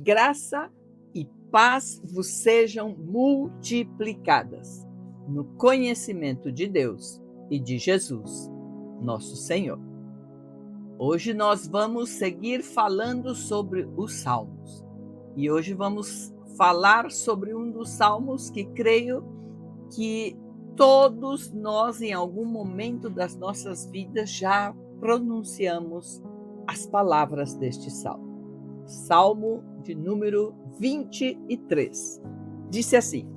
graça e paz vos sejam multiplicadas no conhecimento de Deus e de Jesus, nosso Senhor. Hoje nós vamos seguir falando sobre os Salmos. E hoje vamos falar sobre um dos salmos que creio que todos nós, em algum momento das nossas vidas, já pronunciamos as palavras deste salmo. Salmo de número 23. Disse assim: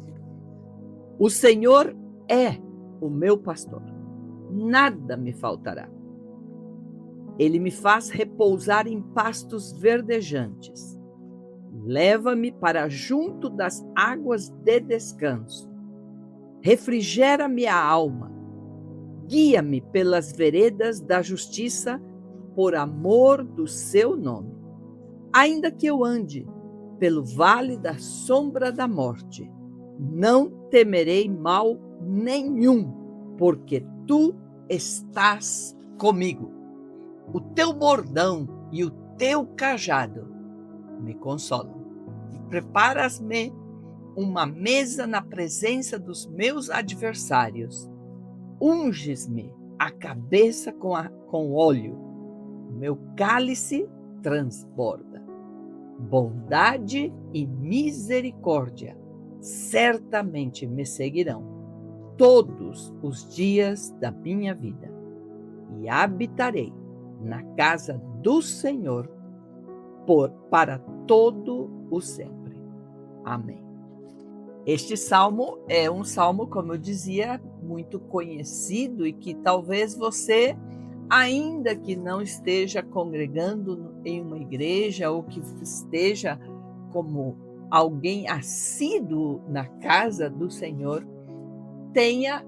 O Senhor é o meu pastor, nada me faltará. Ele me faz repousar em pastos verdejantes. Leva-me para junto das águas de descanso. Refrigera-me a alma. Guia-me pelas veredas da justiça, por amor do seu nome. Ainda que eu ande pelo vale da sombra da morte, não temerei mal nenhum, porque tu estás comigo. O teu bordão e o teu cajado me consolam. Preparas-me uma mesa na presença dos meus adversários. Unges-me a cabeça com óleo. Meu cálice transborda. Bondade e misericórdia certamente me seguirão todos os dias da minha vida, e habitarei na casa do Senhor para todo o sempre. Amém. Este salmo é um salmo, como eu dizia, muito conhecido e que talvez você, ainda que não esteja congregando em uma igreja ou que esteja como alguém assíduo na casa do Senhor, tenha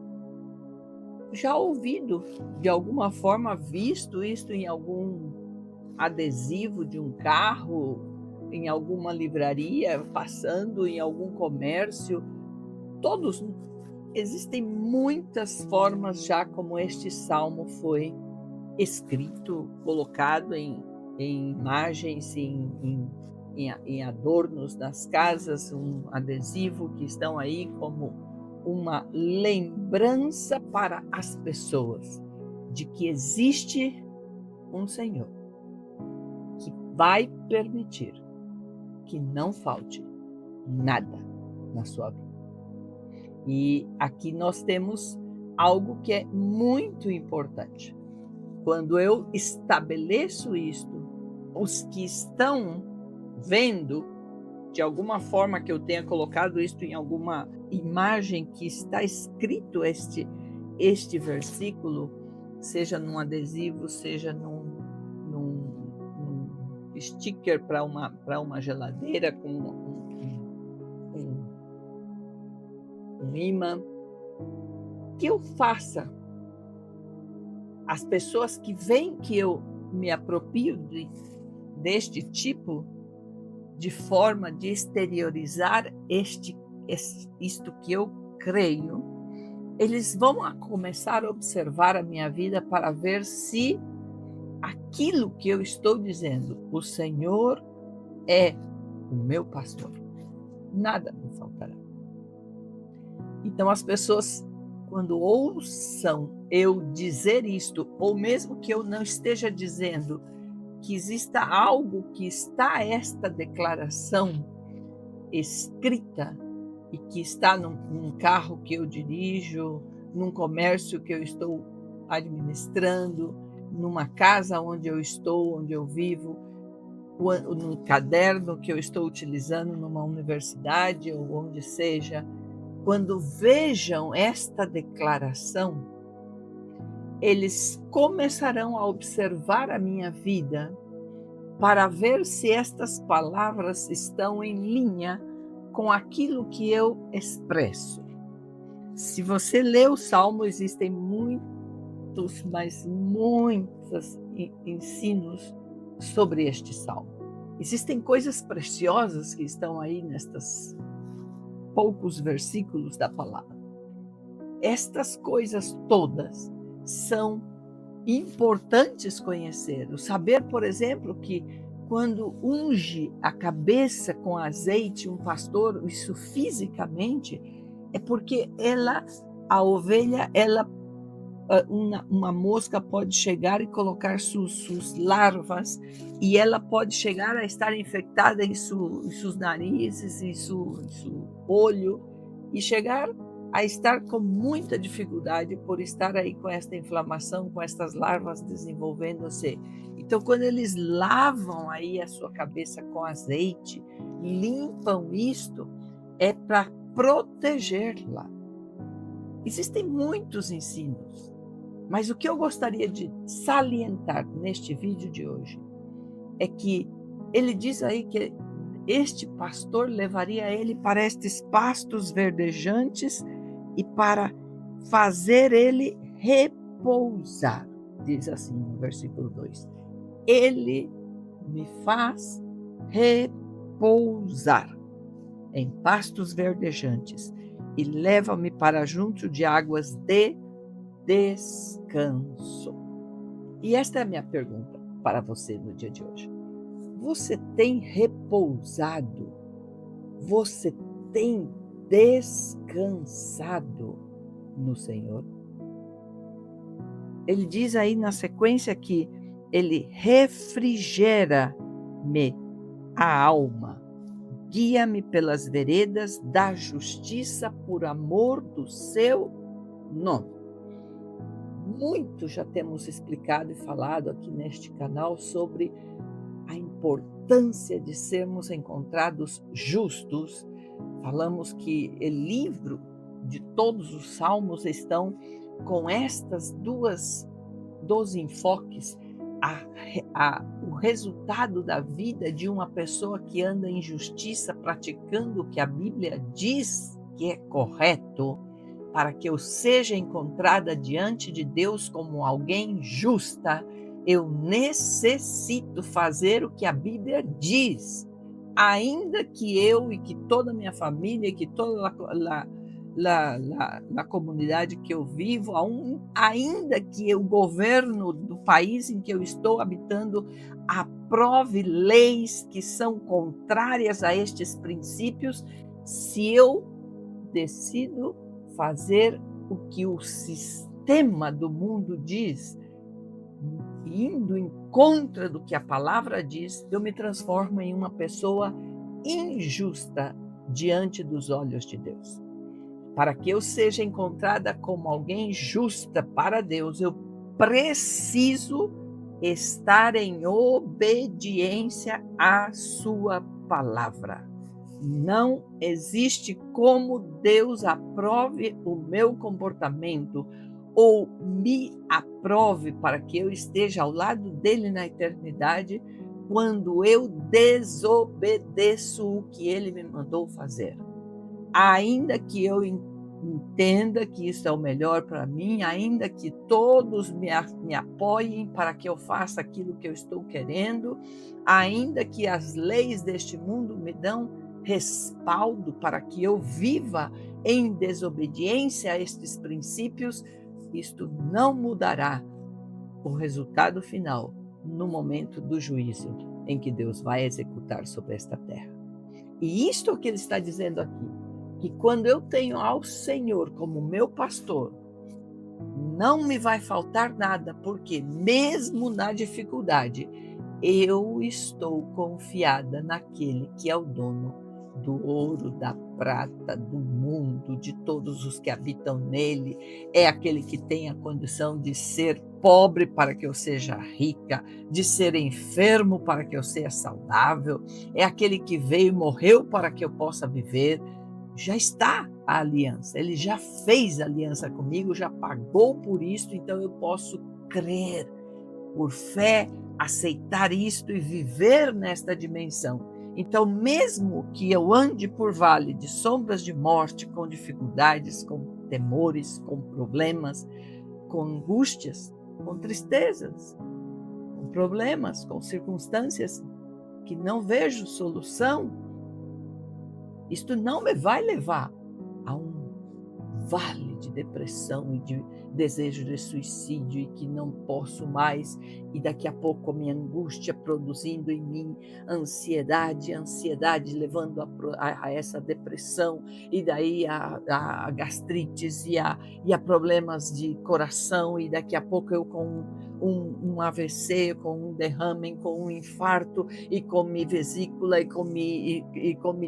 já ouvido, de alguma forma, visto isto em algum adesivo de um carro, em alguma livraria, passando em algum comércio. Existem muitas formas já como este salmo foi escrito, colocado em imagens, em adornos nas casas, um adesivo que estão aí como uma lembrança para as pessoas de que existe um Senhor que vai permitir que não falte nada na sua vida. E aqui nós temos algo que é muito importante. Quando eu estabeleço isto, os que estão vendo, de alguma forma que eu tenha colocado isto em alguma imagem que está escrito este versículo, seja num adesivo, seja num sticker para uma geladeira com um imã, que eu faça. As pessoas que veem que eu me aproprio deste tipo de forma de exteriorizar isto que eu creio, eles vão começar a observar a minha vida para ver se aquilo que eu estou dizendo, o Senhor é o meu pastor, nada me faltará. Então as pessoas, quando ouçam eu dizer isto, ou mesmo que eu não esteja dizendo, que exista algo que está esta declaração escrita e que está num carro que eu dirijo, num comércio que eu estou administrando, numa casa onde eu estou, onde eu vivo, no caderno que eu estou utilizando numa universidade ou onde seja, quando vejam esta declaração, eles começarão a observar a minha vida para ver se estas palavras estão em linha com aquilo que eu expresso. Se você lê o Salmo, existem muitos ensinos sobre este Salmo. Existem coisas preciosas que estão aí nestes poucos versículos da palavra. Estas coisas todas são importantes conhecer. O saber, por exemplo, que quando unge a cabeça com azeite um pastor, isso fisicamente, é porque a ovelha, uma mosca pode chegar e colocar suas larvas, e ela pode chegar a estar infectada em seus narizes, em seu olho, e chegar a estar com muita dificuldade por estar aí com esta inflamação, com estas larvas desenvolvendo-se. Então, quando eles lavam aí a sua cabeça com azeite, limpam isto, é para protegê-la. Existem muitos ensinos, mas o que eu gostaria de salientar neste vídeo de hoje é que ele diz aí que este pastor levaria ele para estes pastos verdejantes e para fazer ele repousar. Diz assim no versículo 2: ele me faz repousar em pastos verdejantes e leva-me para junto de águas de descanso. E esta é a minha pergunta para você no dia de hoje. Você tem repousado? Você tem descansado no Senhor? Ele diz aí na sequência que ele refrigera-me a alma, guia-me pelas veredas da justiça por amor do seu nome. Muito já temos explicado e falado aqui neste canal sobre a importância de sermos encontrados justos. Falamos que o livro de todos os salmos estão com estas dos enfoques, o resultado da vida de uma pessoa que anda em justiça, praticando o que a Bíblia diz que é correto, para que eu seja encontrada diante de Deus como alguém justa. Eu necessito fazer o que a Bíblia diz, ainda que eu e que toda a minha família, e que toda a comunidade que eu vivo, ainda que o governo do país em que eu estou habitando aprove leis que são contrárias a estes princípios, se eu decido fazer o que o sistema do mundo diz, indo em contra do que a palavra diz, eu me transformo em uma pessoa injusta diante dos olhos de Deus. Para que eu seja encontrada como alguém justa para Deus, eu preciso estar em obediência à sua palavra. Não existe como Deus aprove o meu comportamento ou me aprove para que eu esteja ao lado dele na eternidade quando eu desobedeço o que ele me mandou fazer. Ainda que eu entenda que isso é o melhor para mim, ainda que todos me apoiem para que eu faça aquilo que eu estou querendo, ainda que as leis deste mundo me dão respaldo para que eu viva em desobediência a estes princípios, isto não mudará o resultado final no momento do juízo em que Deus vai executar sobre esta terra. E isto é o que ele está dizendo aqui, que quando eu tenho ao Senhor como meu pastor, não me vai faltar nada, porque mesmo na dificuldade, eu estou confiada naquele que é o dono do ouro, da prata, do mundo, de todos os que habitam nele. É aquele que tem a condição de ser pobre para que eu seja rica, de ser enfermo para que eu seja saudável. É aquele que veio e morreu para que eu possa viver. Já está a aliança, ele já fez aliança comigo, já pagou por isso, então eu posso crer, por fé, aceitar isto e viver nesta dimensão. Então, mesmo que eu ande por vale de sombras de morte, com dificuldades, com temores, com problemas, com angústias, com tristezas, com problemas, com circunstâncias que não vejo solução, isto não me vai levar a um vale de depressão e de desejo de suicídio e que não posso mais, e daqui a pouco a minha angústia produzindo em mim ansiedade levando a essa depressão, e daí a gastrites e a problemas de coração, e daqui a pouco eu com um AVC, com um derrame, com um infarto, e com minha vesícula, e com minha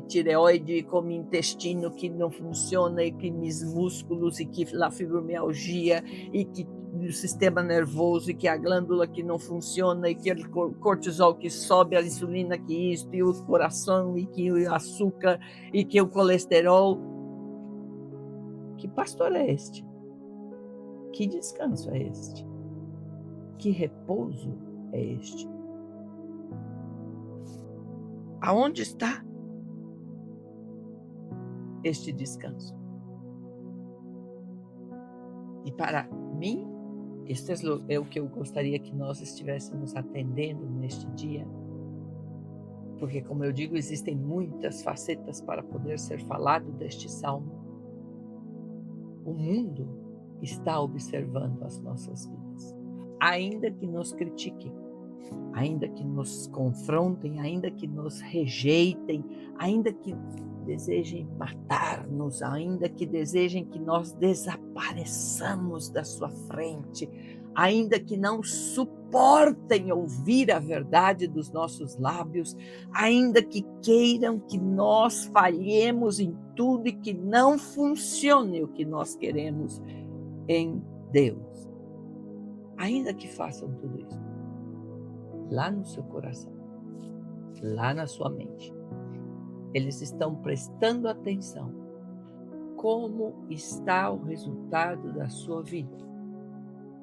tireoide, e com meu intestino que não funciona, e que meus músculos, e que a fibromialgia, e que o sistema nervoso, e que a glândula que não funciona, e que o cortisol que sobe, a insulina que isto, e o coração, e que o açúcar, e que o colesterol. Que pastor é este? Que descanso é este? Que repouso é este? Aonde está este descanso? E para mim, este é o que eu gostaria que nós estivéssemos atendendo neste dia, porque, como eu digo, existem muitas facetas para poder ser falado deste salmo. O mundo está observando as nossas vidas, ainda que nos critiquem, ainda que nos confrontem, ainda que nos rejeitem, ainda que desejem matar-nos, ainda que desejem que nós desapareçamos da sua frente, ainda que não suportem ouvir a verdade dos nossos lábios, ainda que queiram que nós falhemos em tudo e que não funcione o que nós queremos em Deus. Ainda que façam tudo isso, lá no seu coração, lá na sua mente, eles estão prestando atenção como está o resultado da sua vida.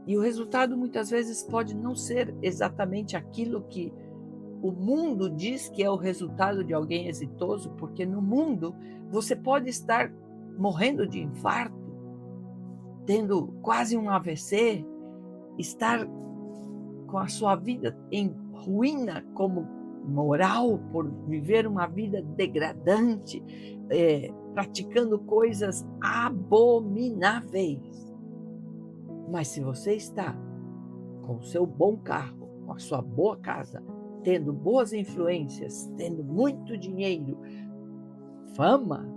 E o resultado muitas vezes pode não ser exatamente aquilo que o mundo diz que é o resultado de alguém exitoso, porque no mundo você pode estar morrendo de infarto, tendo quase um AVC, estar com a sua vida em ruína como moral, por viver uma vida degradante, praticando coisas abomináveis. Mas se você está com o seu bom carro, com a sua boa casa, tendo boas influências, tendo muito dinheiro, fama,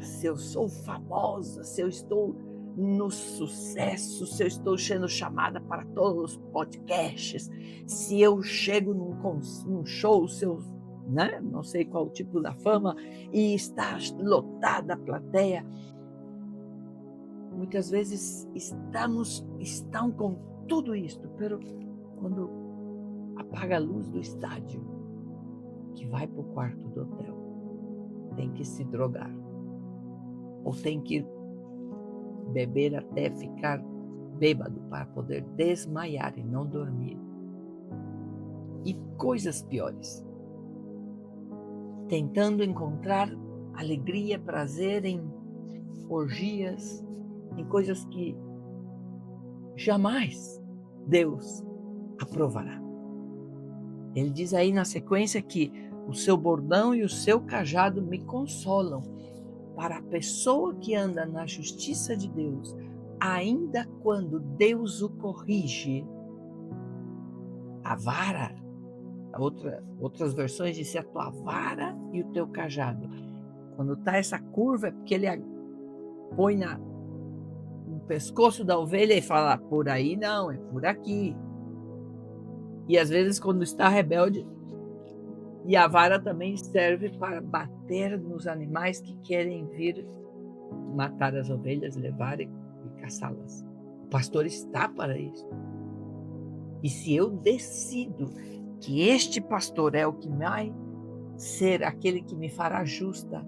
se eu sou famosa, se eu estou no sucesso, se eu estou sendo chamada para todos os podcasts, se eu chego num show, não sei qual o tipo da fama, e está lotada a plateia, muitas vezes estão com tudo isto, mas quando apaga a luz do estádio, que vai para o quarto do hotel, tem que se drogar, ou tem que beber até ficar bêbado para poder desmaiar e não dormir. E coisas piores. Tentando encontrar alegria, prazer em orgias, em coisas que jamais Deus aprovará. Ele diz aí na sequência que o seu bordão e o seu cajado me consolam. Para a pessoa que anda na justiça de Deus, ainda quando Deus o corrige, a vara, outras versões dizem a tua vara e o teu cajado. Quando está essa curva, é porque ele põe no pescoço da ovelha e fala, por aí não, é por aqui. E às vezes quando está rebelde, e a vara também serve para bater nos animais que querem vir matar as ovelhas, levar e caçá-las. O pastor está para isso. E se eu decido que este pastor é o que vai ser aquele que me fará justa,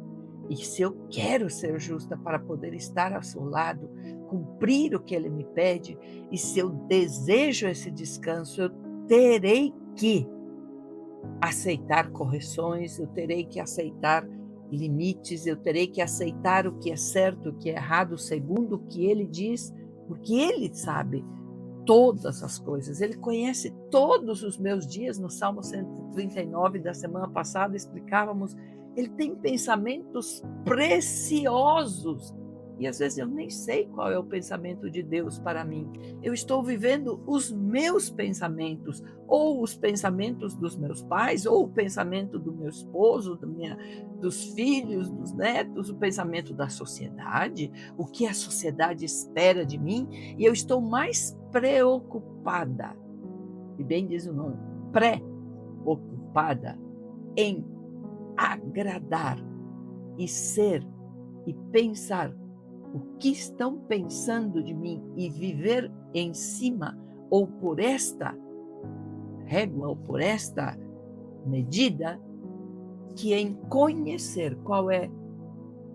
e se eu quero ser justa para poder estar ao seu lado, cumprir o que ele me pede, e se eu desejo esse descanso, eu terei que aceitar correções, eu terei que aceitar limites, eu terei que aceitar o que é certo, o que é errado, segundo o que ele diz, porque ele sabe todas as coisas, ele conhece todos os meus dias. No Salmo 139 da semana passada explicávamos, ele tem pensamentos preciosos E às vezes eu nem sei qual é o pensamento de Deus para mim. Eu estou vivendo os meus pensamentos, ou os pensamentos dos meus pais, ou o pensamento do meu esposo, dos filhos, dos netos, o pensamento da sociedade, o que a sociedade espera de mim, e eu estou mais preocupada, e bem diz o nome, preocupada em agradar e ser e pensar o que estão pensando de mim e viver em cima ou por esta régua ou por esta medida, que em conhecer qual é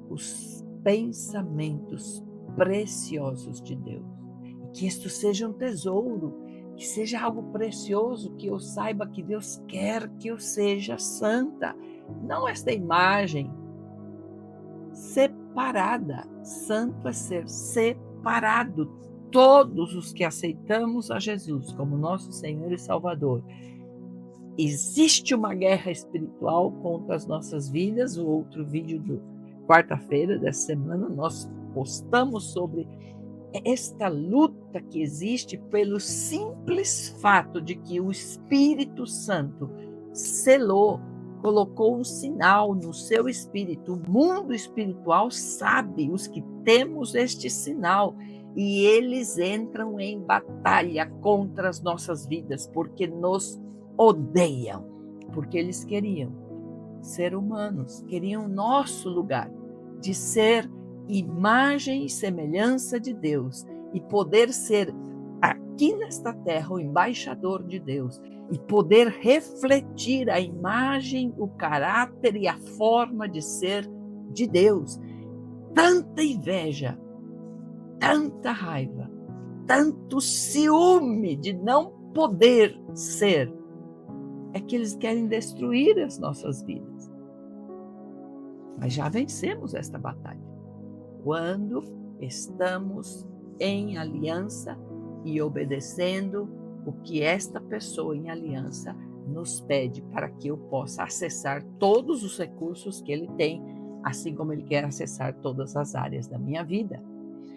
os pensamentos preciosos de Deus. E que isto seja um tesouro, que seja algo precioso, que eu saiba que Deus quer que eu seja santa. Não esta imagem separada. Santo é ser separado. Todos os que aceitamos a Jesus como nosso Senhor e Salvador, existe uma guerra espiritual contra as nossas vidas. O outro vídeo de quarta-feira dessa semana, nós postamos sobre esta luta que existe pelo simples fato de que o Espírito Santo selou, colocou um sinal no seu espírito. O mundo espiritual sabe, os que temos este sinal, e eles entram em batalha contra as nossas vidas, porque nos odeiam, porque eles queriam ser humanos, queriam o nosso lugar de ser imagem e semelhança de Deus e poder ser aqui nesta terra o embaixador de Deus e poder refletir a imagem, o caráter e a forma de ser de Deus. Tanta inveja, tanta raiva, tanto ciúme de não poder ser, é que eles querem destruir as nossas vidas. Mas já vencemos esta batalha quando estamos em aliança e obedecendo o que esta pessoa em aliança nos pede, para que eu possa acessar todos os recursos que ele tem, assim como ele quer acessar todas as áreas da minha vida.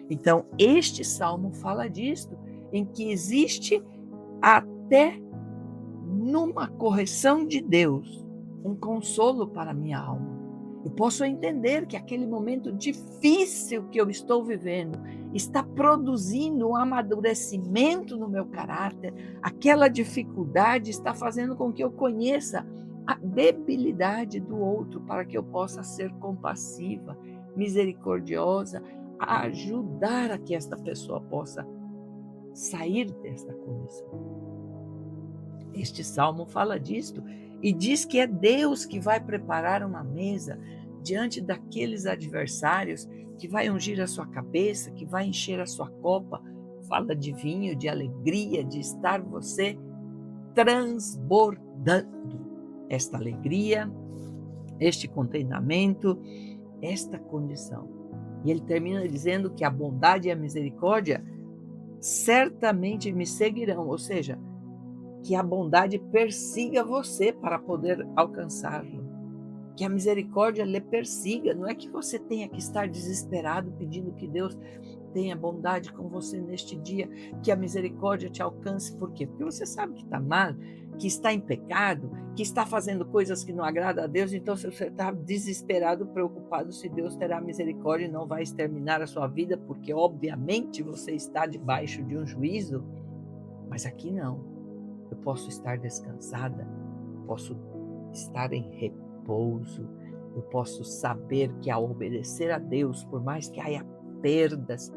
Então, este salmo fala disto, em que existe até numa correção de Deus um consolo para a minha alma. Eu posso entender que aquele momento difícil que eu estou vivendo está produzindo um amadurecimento no meu caráter. Aquela dificuldade está fazendo com que eu conheça a debilidade do outro, para que eu possa ser compassiva, misericordiosa, a ajudar a que esta pessoa possa sair desta condição. Este salmo fala disto e diz que é Deus que vai preparar uma mesa diante daqueles adversários, que vai ungir a sua cabeça, que vai encher a sua copa. Fala de vinho, de alegria, de estar você transbordando esta alegria, este contentamento, esta condição. E ele termina dizendo que a bondade e a misericórdia certamente me seguirão, ou seja, que a bondade persiga você para poder alcançá-lo. Que a misericórdia lhe persiga. Não é que você tenha que estar desesperado pedindo que Deus tenha bondade com você neste dia, que a misericórdia te alcance. Por quê? Porque você sabe que está mal, que está em pecado, que está fazendo coisas que não agradam a Deus. Então, se você está desesperado, preocupado se Deus terá misericórdia e não vai exterminar a sua vida, porque obviamente você está debaixo de um juízo. Mas aqui não. Eu posso estar descansada, posso estar em repouso, eu posso saber que ao obedecer a Deus, por mais que haja perdas,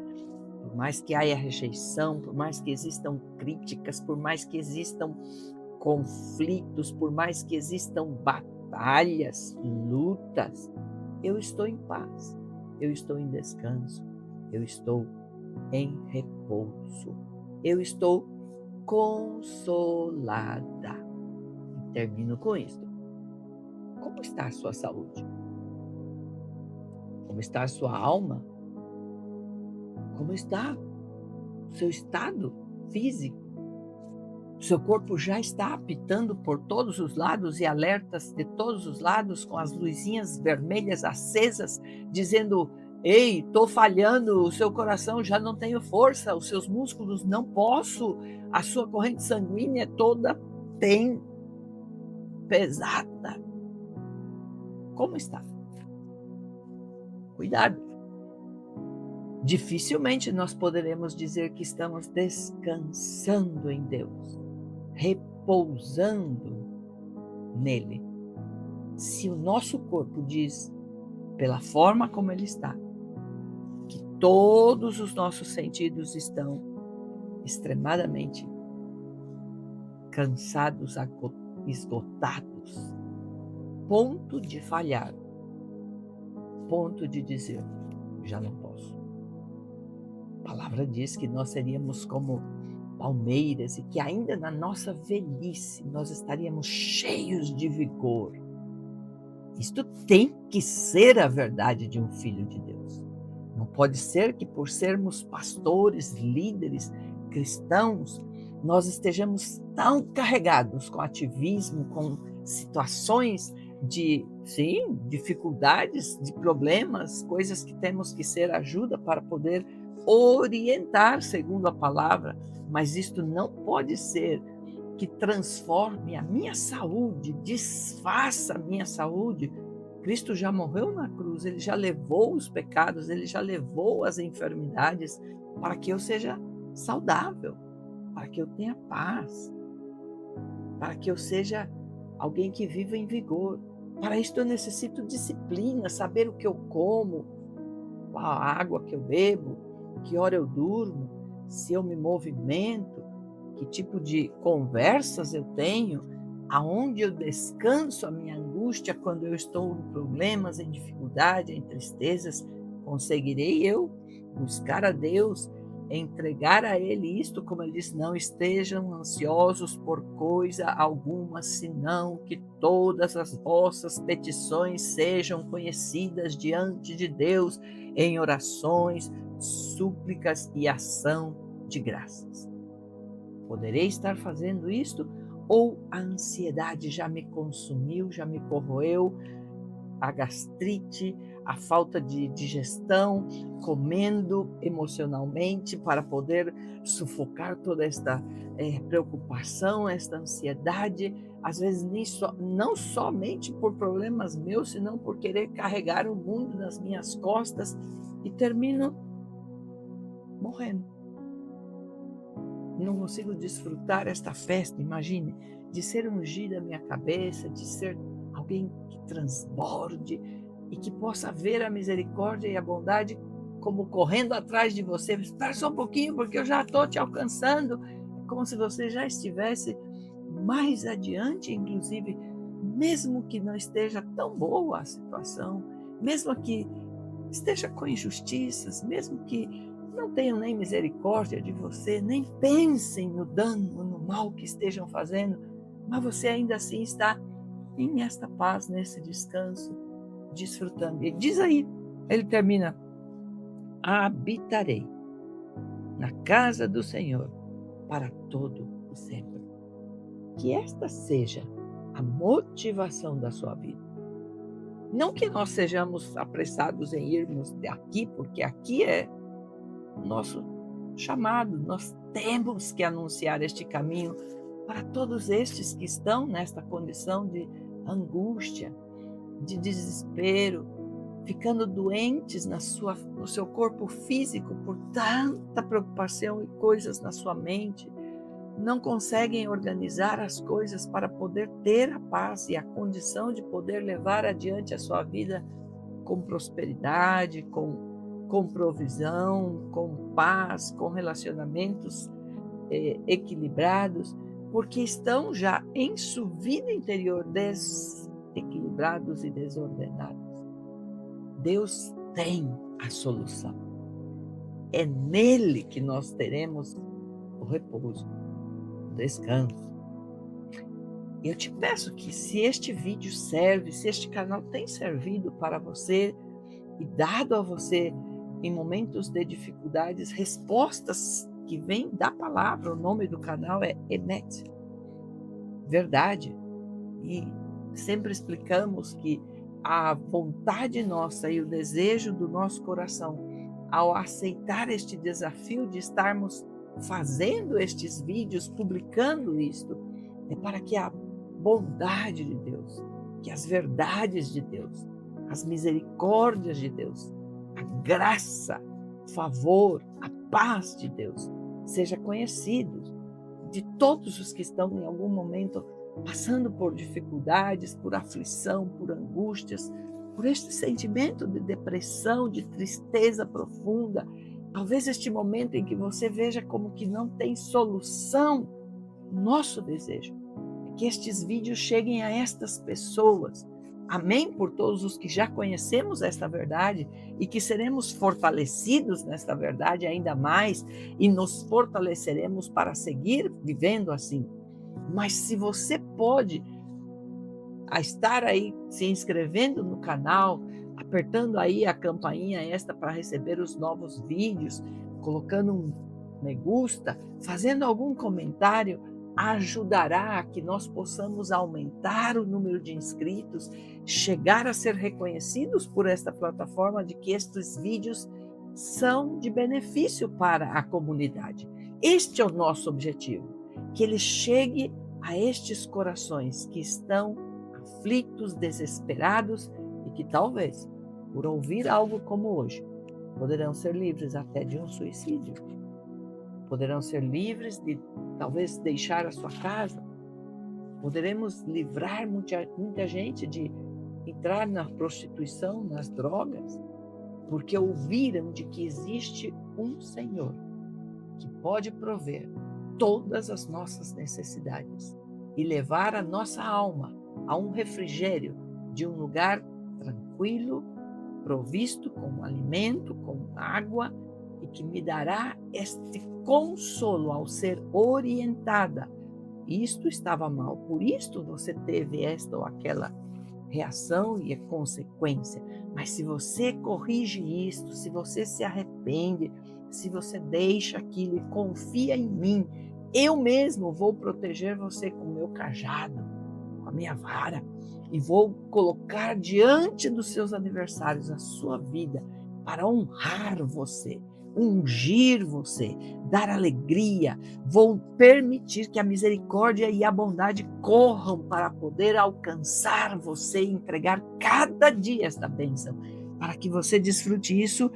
por mais que haja rejeição, por mais que existam críticas, por mais que existam conflitos, por mais que existam batalhas, lutas, eu estou em paz, eu estou em descanso, eu estou em repouso, eu estou consolada. E termino com isto. Como está a sua saúde? Como está a sua alma? Como está o seu estado físico? O seu corpo já está apitando por todos os lados e alertas de todos os lados, com as luzinhas vermelhas acesas, dizendo Ei, estou falhando, o seu coração já não tem força, os seus músculos não posso, a sua corrente sanguínea toda tem pesada. Como está? Cuidado. Dificilmente nós poderemos dizer que estamos descansando em Deus, repousando nele. Se o nosso corpo diz, pela forma como ele está, que todos os nossos sentidos estão extremadamente cansados, esgotados, ponto de falhar, ponto de dizer, já não posso. A palavra diz que nós seríamos como palmeiras e que ainda na nossa velhice nós estaríamos cheios de vigor. Isto tem que ser a verdade de um filho de Deus. Não pode ser que por sermos pastores, líderes, cristãos, nós estejamos tão carregados com ativismo, com situações de, sim, dificuldades, de problemas, coisas que temos que ser ajuda para poder orientar segundo a palavra, mas isto não pode ser que transforme a minha saúde, desfaça a minha saúde. Cristo já morreu na cruz, ele já levou os pecados, ele já levou as enfermidades para que eu seja saudável, para que eu tenha paz, para que eu seja alguém que viva em vigor. Para isso eu necessito disciplina, saber o que eu como, qual a água que eu bebo, que hora eu durmo, se eu me movimento, que tipo de conversas eu tenho, aonde eu descanso a minha angústia quando eu estou em problemas, em dificuldade, em tristezas. Conseguirei eu buscar a Deus, entregar a Ele isto, como Ele disse, não estejam ansiosos por coisa alguma, senão que todas as vossas petições sejam conhecidas diante de Deus em orações, súplicas e ação de graças. Poderei estar fazendo isto ou a ansiedade já me consumiu, já me corroeu, a gastrite, a falta de digestão, comendo emocionalmente para poder sufocar toda esta preocupação, esta ansiedade, às vezes não somente por problemas meus, senão por querer carregar o mundo nas minhas costas e termino morrendo. Não consigo desfrutar esta festa, imagine, de ser ungida a minha cabeça, de ser alguém que transborde e que possa ver a misericórdia e a bondade como correndo atrás de você. Espera só um pouquinho, porque eu já estou te alcançando. É como se você já estivesse mais adiante, inclusive, mesmo que não esteja tão boa a situação, mesmo que esteja com injustiças, mesmo que não tenham nem misericórdia de você, nem pensem no dano, no mal que estejam fazendo, mas você ainda assim está em esta paz, nesse descanso, desfrutando. E diz aí, ele termina, habitarei na casa do Senhor para todo o sempre. Que esta seja a motivação da sua vida. Não que nós sejamos apressados em irmos daqui, porque aqui é nosso chamado, nós temos que anunciar este caminho para todos estes que estão nesta condição de angústia, de desespero, ficando doentes no seu corpo físico por tanta preocupação e coisas na sua mente, não conseguem organizar as coisas para poder ter a paz e a condição de poder levar adiante a sua vida com prosperidade, com provisão, com paz, com relacionamentos equilibrados, porque estão já em sua vida interior desequilibrados e desordenados. Deus tem a solução. É nele que nós teremos o repouso, o descanso. Eu te peço que, se este vídeo serve, se este canal tem servido para você e dado a você em momentos de dificuldades respostas que vêm da palavra, o nome do canal é Emet, verdade. E sempre explicamos que a vontade nossa e o desejo do nosso coração ao aceitar este desafio de estarmos fazendo estes vídeos, publicando isto, é para que a bondade de Deus, que as verdades de Deus, as misericórdias de Deus, a graça, o favor, a paz de Deus seja conhecido de todos os que estão em algum momento passando por dificuldades, por aflição, por angústias, por este sentimento de depressão, de tristeza profunda. Talvez este momento em que você veja como que não tem solução. Nosso desejo é que estes vídeos cheguem a estas pessoas. Amém por todos os que já conhecemos esta verdade e que seremos fortalecidos nesta verdade ainda mais e nos fortaleceremos para seguir vivendo assim. Mas se você pode estar aí se inscrevendo no canal, apertando aí a campainha esta para receber os novos vídeos, colocando um me gusta, fazendo algum comentário, ajudará a que nós possamos aumentar o número de inscritos, chegar a ser reconhecidos por esta plataforma de que estes vídeos são de benefício para a comunidade. Este é o nosso objetivo, que ele chegue a estes corações que estão aflitos, desesperados e que talvez, por ouvir algo como hoje, poderão ser livres até de um suicídio. Poderão ser livres de talvez deixar a sua casa. Poderemos livrar muita gente de entrar na prostituição, nas drogas, porque ouviram de que existe um Senhor que pode prover todas as nossas necessidades e levar a nossa alma a um refrigério de um lugar tranquilo, provisto com alimento, com água, e que me dará este consolo ao ser orientada. Isto estava mal, por isto você teve esta ou aquela reação e a consequência. Mas se você corrige isto, se você se arrepende, se você deixa aquilo e confia em mim, eu mesmo vou proteger você com o meu cajado, com a minha vara, e vou colocar diante dos seus adversários a sua vida para honrar você, ungir você, dar alegria. Vou permitir que a misericórdia e a bondade corram para poder alcançar você e entregar cada dia esta bênção, para que você desfrute isso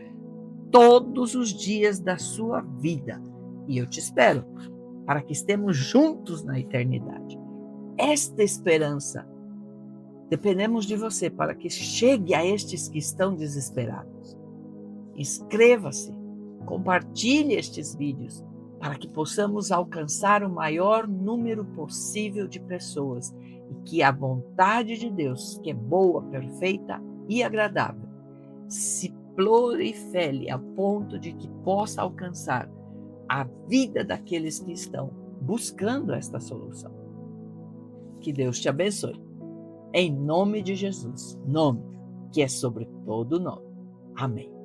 todos os dias da sua vida. E eu te espero para que estemos juntos na eternidade. Esta esperança dependemos de você para que chegue a estes que estão desesperados. Inscreva-se, compartilhe estes vídeos para que possamos alcançar o maior número possível de pessoas e que a vontade de Deus, que é boa, perfeita e agradável, se prolifere a ponto de que possa alcançar a vida daqueles que estão buscando esta solução. Que Deus te abençoe. Em nome de Jesus, nome que é sobre todo nome. Amém.